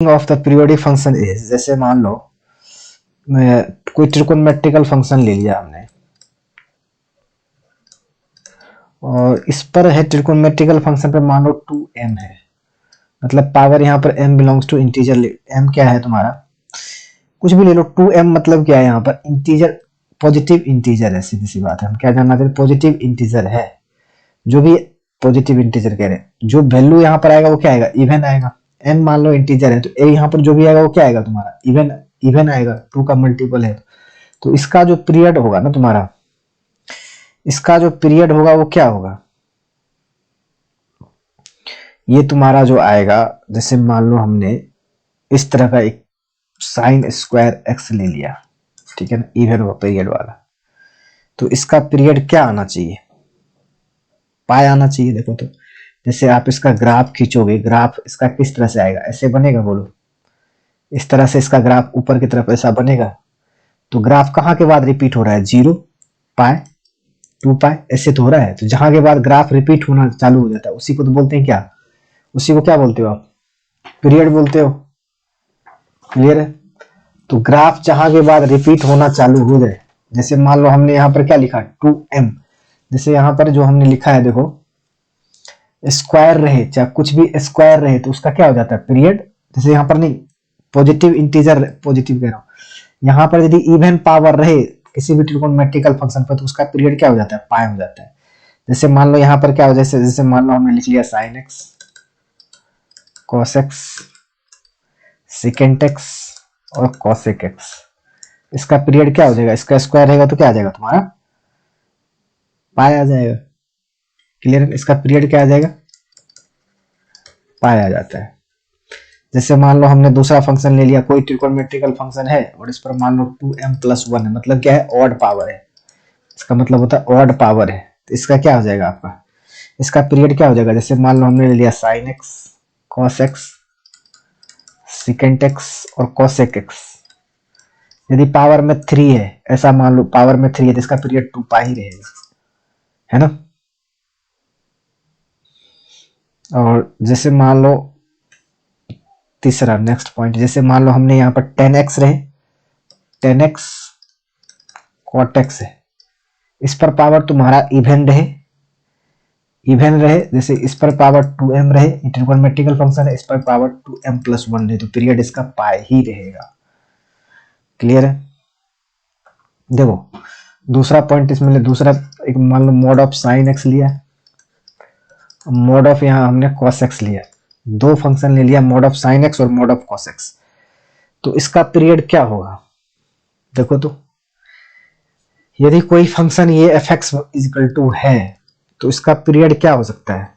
Of the periodic function is, जैसे मान लो कोई ट्रिकोनोमेट्रिकल फंक्शन ले लिया हमने और इस पर है ट्रिकोनोमेट्रिकल फंक्शन पे मान लो 2m है, मतलब पावर यहाँ पर m belongs to integer. m क्या है तुम्हारा, कुछ भी ले लो, 2m मतलब क्या है यहाँ पर इंटीजर, पॉजिटिव इंटीजर है, सीधी सी बात है। हम क्या जानना चाहते हैं, पॉजिटिव इंटीजर है, जो भी पॉजिटिव इंटीजर कह रहे हैं, जो वैल्यू यहाँ पर आएगा वो क्या आएगा, इवन आएगा। n मान लो इंटीजर है तो a यहाँ पर जो भी आएगा वो क्या आएगा तुम्हारा, इवन आएगा, 2 का मल्टीपल है। तो इसका जो पीरियड होगा ना तुम्हारा, इसका जो पीरियड होगा वो क्या होगा, ये तुम्हारा जो आएगा, जैसे मान लो हमने इस तरह का एक साइन स्क्वायर एक्स ले लिया, ठीक है ना, इवन हुआ पीरियड वाला, तो इसका पीरियड क्या आना चाहिए, पाई आना चाहिए। देखो तो जैसे आप इसका ग्राफ खींचोगे, ग्राफ इसका किस तरह से आएगा, ऐसे बनेगा, बोलो इस तरह से इसका ग्राफ ऊपर की तरफ ऐसा बनेगा। तो ग्राफ कहाँ के बाद रिपीट हो रहा है, 0 पाई 2 पाई ऐसे तो हो रहा है। तो जहां के बाद ग्राफ रिपीट होना चालू हो जाता है उसी को तो बोलते हैं क्या, उसी को क्या बोलते हो आप, पीरियड बोलते हो। क्लियर है। तो ग्राफ जहां के बाद रिपीट होना चालू हो जाए, जैसे मान लो हमने यहाँ पर क्या लिखा 2m, जैसे यहाँ पर जो हमने लिखा है देखो स्क्वायर रहे, चाहे कुछ भी स्क्वायर रहे तो उसका क्या हो जाता है पीरियड। जैसे यहाँ पर नहीं, पॉजिटिव इंटीजर, पॉजिटिव कह रहा हूँ, यहाँ पर यदि इवन पावर रहे किसी भी ट्रिकोनोमेट्रिकल फंक्शन पर तो उसका पीरियड क्या हो जाता है, पाई हो जाता है। जैसे मान लो यहाँ पर क्या हो, जैसे मान लो हमने लिख लिया sine x cos x secant x और कॉसेक एक्स, इसका पीरियड क्या हो जाएगा, इसका स्क्वायर रहेगा तो क्या आ जाएगा तुम्हारा, पाई आ जाएगा। क्लियर, इसका पीरियड क्या आ जाएगा, पाई आ जाता है। जैसे मान लो हमने दूसरा फंक्शन ले लिया, कोई ट्रिकोनोमेट्रिकल फंक्शन है और इस पर मान लो 2m+1 है, मतलब क्या है, ऑड पावर है, इसका मतलब होता है ऑड पावर है। तो इसका क्या हो जाएगा आपका, इसका पीरियड क्या हो जाएगा, जैसे मान लो हमने ले लिया sine x cos x secant x और कॉसेक एक्स, यदि पावर में 3 है, ऐसा मान लो पावर में 3 है तो इसका पीरियड 2 पाई ही रहेगा, है ना। और जैसे मान लो तीसरा नेक्स्ट पॉइंट, जैसे मान लो हमने यहाँ पर 10x रहे, 10x cot x है, इस पर पावर तुम्हारा इवन रहे, जैसे इस पर पावर 2m रहे, ट्रिकोनोमेट्रिकल फंक्शन है, इस पर पावर 2m+1 रहे, तो पीरियड इसका पाई ही रहेगा। क्लियर है। देखो दूसरा पॉइंट इसमें, दूसरा एक मान लो मोड ऑफ साइन एक्स लिया, मोड ऑफ यहाँ हमने कॉस एक्स लिया, दो फंक्शन ले लिया, मोड ऑफ साइन एक्स और मोड ऑफ कॉस एक्स, तो इसका पीरियड क्या होगा, देखो तो यदि कोई फंक्शन ये एफ एक्स इजिकल टू है तो इसका पीरियड क्या हो सकता है,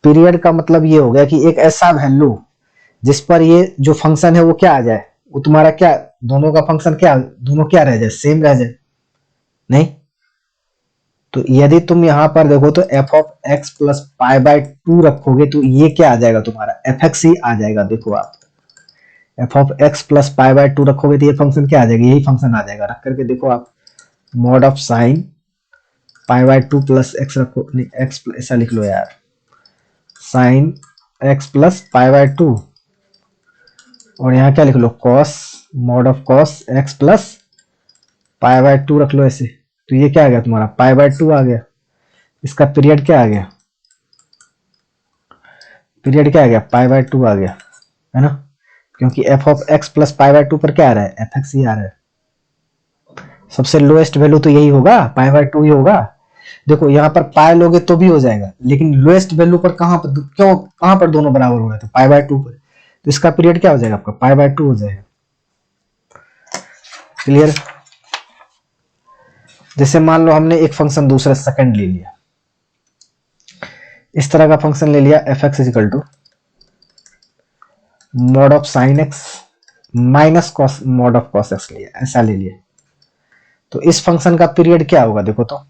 पीरियड का मतलब ये हो गया कि एक ऐसा वैल्यू जिस पर ये जो फंक्शन है वो क्या आ जाए, वो तुम्हारा क्या, दोनों का फंक्शन क्या, दोनों क्या रह जाए, सेम रह जाए, नहीं। तो यदि तुम यहां पर देखो तो f of x plus pi by 2 रखोगे तो ये क्या आ जाएगा तुम्हारा, एफ एक्स ही आ जाएगा। देखो आप F of x plus pi by 2 रखोगे तो ये फंक्शन क्या आ जाएगा, यही फंक्शन आ जाएगा। रख करके देखो आप, mod of sine pi by 2 plus x रखो, नहीं एक्स ऐसा लिख लो यार, sine x plus pi by 2 और यहाँ क्या लिख लो cos, mod of cos x plus pi by 2 रख लो ऐसे, तो ये क्या आ गया तुम्हारा, पाई बाय 2 आ गया। इसका पीरियड क्या आ गया, पीरियड क्या आ गया, पाई बाय 2 आ गया, है ना, क्योंकि F of x plus pi by 2 पर क्या आ रहा है, एफ एक्स ही आ रहा है। सबसे लोएस्ट वैल्यू तो यही होगा, पाई बाय 2 ही होगा। देखो यहाँ पर पाई लोगे तो भी हो जाएगा, लेकिन लोएस्ट वैल्यू पर कहां पर, क्यों कहां पर दोनों बराबर हो रहे थे, पाई बाय 2 पर, तो इसका पीरियड क्या हो जाएगा आपका, पाई बाय 2 हो जाएगा। क्लियर। जैसे मान लो हमने एक फंक्शन दूसरा सेकंड ले लिया, इस तरह का फंक्शन ले लिया, f x equal to mod of sine x minus cos mod of cos x लिया, ऐसा ले लिया, तो इस फंक्शन का पीरियड क्या होगा, देखो तो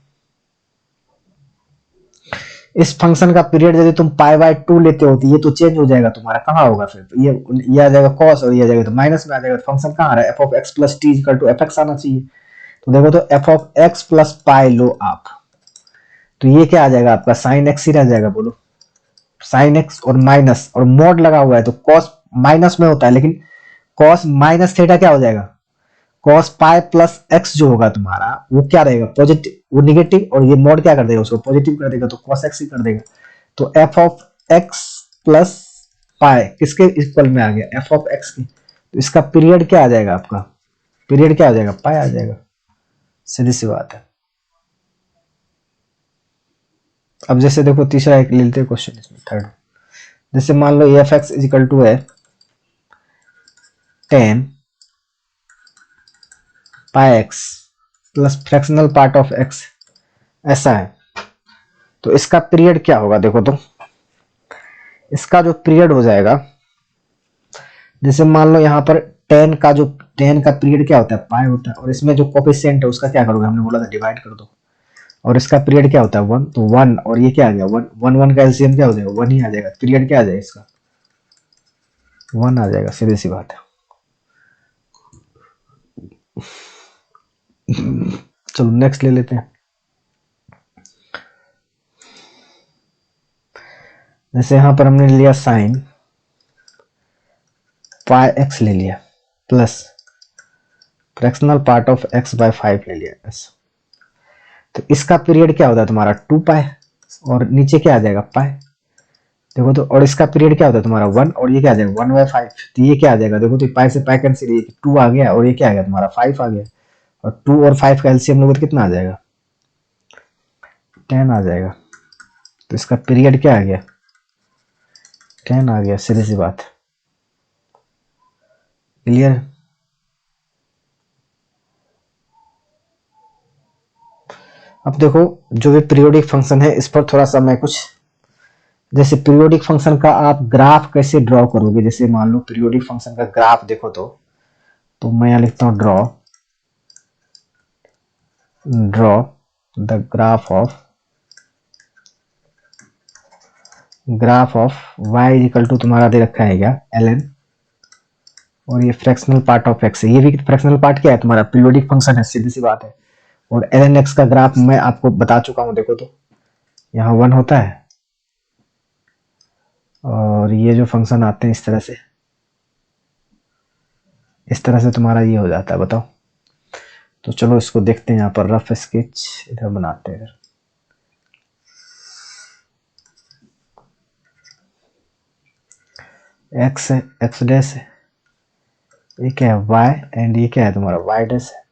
इस फंक्शन का पीरियड यदि तुम पाई बाय 2 लेते हो तो ये तो चेंज हो जाएगा तुम्हारा, कहां होगा फिर, तो ये आ जाएगा कॉस और ये आ जाएगा तो माइनस में आ जाएगा। फंक्शन कहां आ रहा है, f of x plus T equal to f x आना चाहिए। तो देखो तो f of x plus pi लो आप, तो ये क्या आ जाएगा आपका, साइन एक्स ही रह जाएगा, बोलो साइन एक्स और माइनस और मॉड लगा हुआ है तो कॉस माइनस में होता है, लेकिन कॉस माइनस थीटा क्या हो जाएगा, कॉस पाई प्लस एक्स जो होगा तुम्हारा वो क्या रहेगा, पॉजिटिव, वो निगेटिव, और ये मॉड क्या कर देगा, उसको पॉजिटिव कर देगा, तो कॉस एक्स ही कर देगा। तो एफ ऑफ एक्स प्लस पाई किसके इक्वल में आ गया, एफ ऑफ एक्स के। तो इसका पीरियड क्या आ जाएगा, आपका पीरियड क्या आ जाएगा, पाई आ जाएगा। सीधी सी बात है। अब जैसे देखो तीसरा एक ले लेते हैं क्वेश्चन इसमें, थर्ड। जैसे मान लो f x is equal to है 10 pi x plus fractional part of x, ऐसा है। तो इसका पीरियड क्या होगा, देखो तो इसका जो पीरियड हो जाएगा, जैसे मान लो यहाँ पर 10 का पीरियड क्या होता है, पाई होता है, और इसमें जो कोफिशिएंट है उसका क्या करोगे, हमने बोला था डिवाइड कर दो, और इसका पीरियड क्या होता है 1, तो 1, और ये क्या आ गया 1, 1 का एलसीएम क्या हो जाएगा 1 ही आ जाएगा, पीरियड क्या आ जाएगा इसका 1 आ जाएगा, सीधी सी बात है। चलो नेक्स्ट ले लेते हैं। जैसे यहां पर हमने लिया साइन पाई एक्स ले लिया plus fractional part of x by 5 ले लिया ऐसा। तो इसका पीरियड क्या होता है तुम्हारा 2 पाई, और नीचे क्या आ जाएगा पाई, देखो तो, और इसका पीरियड क्या होता है तुम्हारा 1, और ये क्या आ जाएगा 1/5। तो ये क्या आ जाएगा, देखो तो पाई से पाई कैंसिल, ये 2 आ गया, और ये क्या आ गया तुम्हारा 5 आ गया, और 2 और 5 का एलसीएम लोगे तो कितना आ जाएगा 10 आ जाएगा। तो इसका पीरियड क्या आ गया 10 आ गया, सीधी सी बात। क्लियर। अब देखो जो भी पीरियोडिक फंक्शन है इस पर थोड़ा सा मैं कुछ, जैसे पीरियोडिक फंक्शन का आप ग्राफ कैसे ड्रॉ करोगे, जैसे मान लो पीरियोडिक फंक्शन का ग्राफ देखो तो मैं यहाँ लिखता हूँ draw the graph of y equal to तुम्हारा दे रखा है क्या ln, और ये फ्रैक्शनल पार्ट ऑफ x है, ये भी फ्रैक्शनल पार्ट क्या है तुम्हारा पीरियोडिक फंक्शन है, सीधी सी बात है। और ln x का ग्राफ मैं आपको बता चुका हूं, देखो तो यहाँ 1 होता है, और ये जो फंक्शन आते हैं इस तरह से तुम्हारा ये हो जाता है, बताओ। तो चलो इसको देखते हैं, यहाँ पर रफ स्केच इधर बनाते हैं। एक्स है, एक्स डैश है, ये क्या है वाई, एंड ये क्या है तुम्हारा वाई डैश है,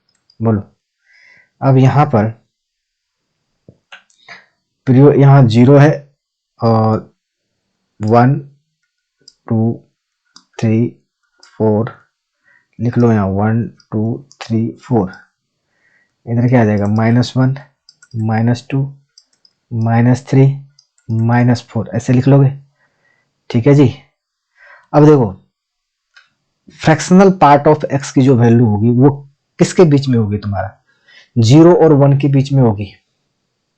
बोलो। अब यहाँ पर पीरियड यहाँ 0 है, और 1 2 3 4 लिख लो, यहाँ 1 2 3 4, इधर क्या आ जाएगा -1 -2 -3 -4, ऐसे लिख लोगे, ठीक है जी। अब देखो फ्रैक्शनल पार्ट ऑफ एक्स की जो वैल्यू होगी वो किसके बीच में होगी, तुम्हारा 0 और 1 के बीच में होगी,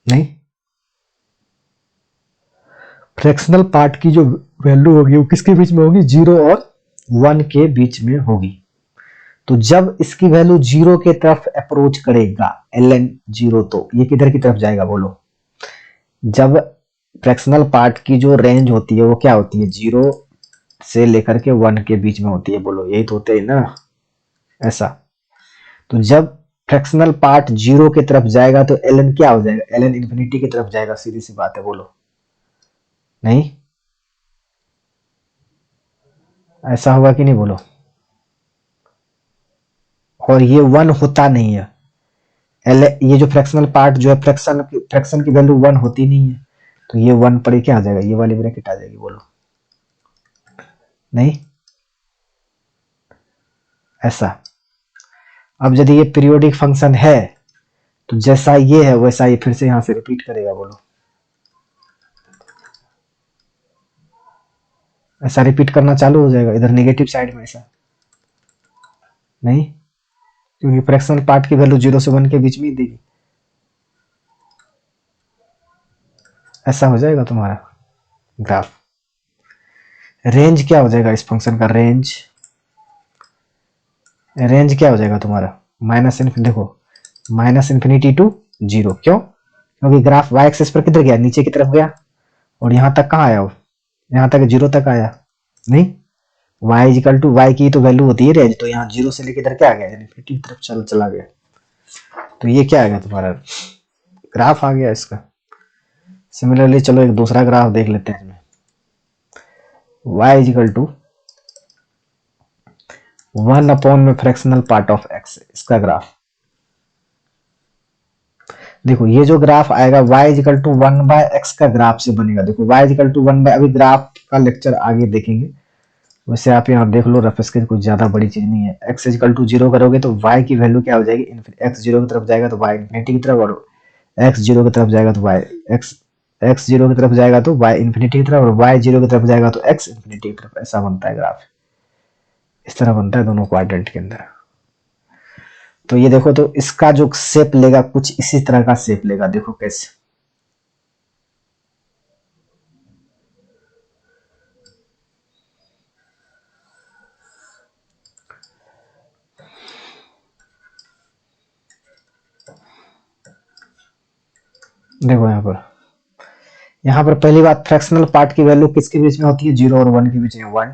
नहीं, फ्रैक्शनल पार्ट की जो वैल्यू होगी वो किसके बीच में होगी, 0 और 1 के बीच में होगी। तो जब इसकी वैल्यू 0 के तरफ अप्रोच करेगा ln 0, तो ये किधर की तरफ जाएगा, बोलो। जब फ्रैक्शनल पार्ट की जो रेंज होती है वो क्या होती है, 0 से लेकर के 1 के बीच में होती है, बोलो, यही तो होते है ना, ऐसा। तो जब फ्रैक्शनल पार्ट 0 की तरफ जाएगा तो ln क्या हो जाएगा, ln इंफिनिटी की तरफ जाएगा, सीधी सी बात है, बोलो, नहीं, ऐसा होगा कि नहीं, बोलो। और ये 1 होता नहीं है, ये जो फ्रैक्शनल पार्ट जो है फ्रैक्शन की वैल्यू 1 होती नहीं है, तो ये 1 पर क्या आ जाएगा, ये वाली ब्रैकेट आ जाएगी, बोलो, नहीं, ऐसा। अब यदि ये पीरियोडिक फंक्शन है तो जैसा ये है वैसा ये फिर से यहां से रिपीट करेगा, बोलो, ऐसा रिपीट करना चालू हो जाएगा इधर नेगेटिव साइड में, ऐसा नहीं, क्योंकि फ्रैक्शनल पार्ट की वैल्यू 0 से 1 के बीच में ही देगी, ऐसा हो जाएगा तुम्हारा ग्राफ। रेंज क्या हो जाएगा इस फंक्शन का, रेंज क्या हो जाएगा तुम्हारा माइनस इन्फिनिटी, देखो -∞ टू 0, क्यों, क्योंकि ग्राफ y एक्सिस पर किधर गया, नीचे की तरफ गया, और यहां तक कहां आया, वो यहां तक 0 तक आया, नहीं, y इजिकल टू वाई की तो वैल्यू होती है रेंज, तो यहाँ 0 से लेकर इधर क्या आ गया, इन्फिनिटी की तरफ चला गया। तो ये क्या आ गया तुम्हारा ग्राफ आ गया इसका। सिमिलरली चलो एक दूसरा ग्राफ देख लेते हैं इसमें, y इजिकल टू 1 अपॉन में फ्रैक्शनल पार्ट ऑफ x, इसका ग्राफ देखो। ये जो ग्राफ आएगा y इजिकल टू 1/x का ग्राफ से बनेगा। देखो y इजिकल टू 1 अभी ग्राफ का लेक्चर आगे देखेंगे, वैसे आप यहाँ देख लो रफ स्केच, कुछ ज्यादा बड़ी चीज नहीं है। x इजिकल टू 0 करोगे तो y की वैल्यू क्या हो जाएगी, x 0 की तरफ जाएगा तो y इन्फिनिटी की तरफ, और x 0 की तरफ जाएगा तो y x 0 की तरफ जाएगा तो y इन्फिनिटी की तरफ, और y 0 की तरफ जाएगा तो x इन्फिनिटी की तरफ। ऐसा बनता है ग्राफ, इस तरह बनता है दोनों क्वाड्रेंट के अंदर। तो ये देखो, तो इसका जो शेप लेगा कुछ इसी तरह का शेप लेगा। देखो कैसे, देखो यहाँ पर पहली बात, फ्रैक्शनल पार्ट की वैल्यू किसके बीच में होती है, 0 और 1 के बीच में। 1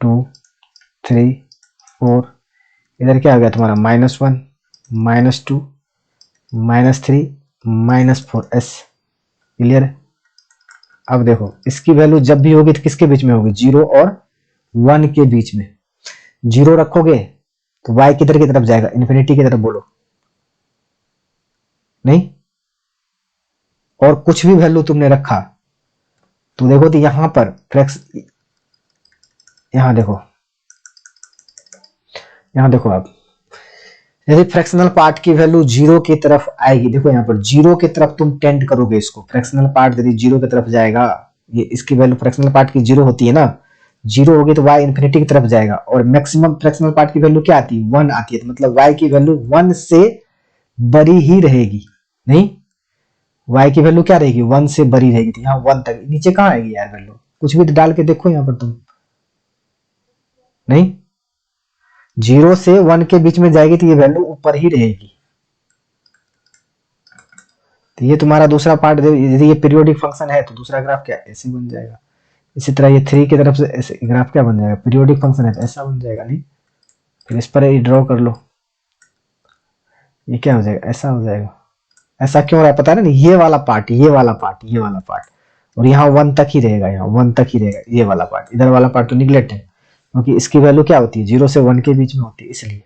2 3 4, इधर क्या आ गया तुम्हारा -1 -2 -3 -4 s। क्लियर है। अब देखो इसकी वैल्यू जब भी होगी तो किसके बीच में होगी, 0 और 1 के बीच में। 0 रखोगे तो y किधर की तरफ जाएगा, इन्फिनिटी की तरफ, बोलो नहीं। और कुछ भी वैल्यू तुमने रखा तो देखो, तो यहां पर यहां देखो आप, यदि फ्रैक्शनल पार्ट की वैल्यू 0 की तरफ आएगी, देखो यहाँ पर 0 की तरफ तुम टेंड करोगे इसको। फ्रैक्शनल पार्ट यदि 0 की तरफ जाएगा, ये इसकी वैल्यू फ्रैक्शनल पार्ट की 0 होती है ना, 0 होगी तो y इन्फिनिटी की तरफ जाएगा। और मैक्सिमम फ्रैक्शनल पार्ट की वैल्यू क्या आती है, 1 आती है, तो मतलब y की वैल्यू 1 से बड़ी ही रहेगी। नहीं, y की वैल्यू क्या रहेगी, 1 से बड़ी रहेगी। तो यहाँ 1 तक, नीचे कहाँ आएगी यार वैल्यू, कुछ भी डाल के देखो यहाँ पर तुम, नहीं 0 से 1 के बीच में जाएगी तो ये वैल्यू ऊपर ही रहेगी। तो ये तुम्हारा दूसरा पार्ट, यदि ये पीरियोडिक फंक्शन है तो दूसरा ग्राफ क्या ऐसे बन जाएगा। इसी तरह ये 3 की तरफ से ऐसे ग्राफ क्या बन जाएगा, पीरियोडिक फंक्शन है तो ऐसा बन जाएगा। नहीं, फिर इस पर ड्रॉ कर लो, ये क्या हो जाएगा, ऐसा हो जाएगा। ऐसा क्यों रहा है पता है ना, ये वाला पार्ट, ये वाला पार्ट, ये वाला पार्ट, और यहाँ 1 तक ही रहेगा, यहाँ 1 तक ही रहेगा ये वाला पार्ट। इधर वाला पार्ट तो निगलेक्ट है, क्योंकि इसकी वैल्यू क्या होती है, 0 से 1 के बीच में होती है, इसलिए।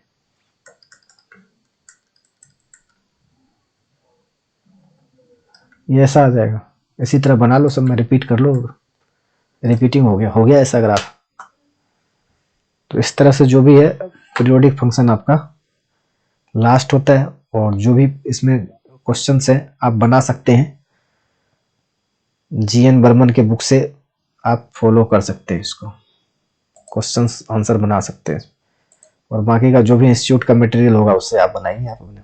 ये ऐसा आ जाएगा। इसी तरह बना लो सब में, रिपीट कर लो, रिपीटिंग हो गया ऐसा ग्राफ। तो इस तरह से जो भी है पीरियोडिक फंक्शन आपका लास्ट होता है, और जो भी इसमें क्वेश्चंस हैं आप बना सकते हैं, GN बर्मन के बुक से आप फॉलो कर सकते हैं इसको, क्वेश्चंस आंसर बना सकते हैं। और बाकी का जो भी इंस्टीट्यूट का मटेरियल होगा उससे आप बनाइए आप अपने।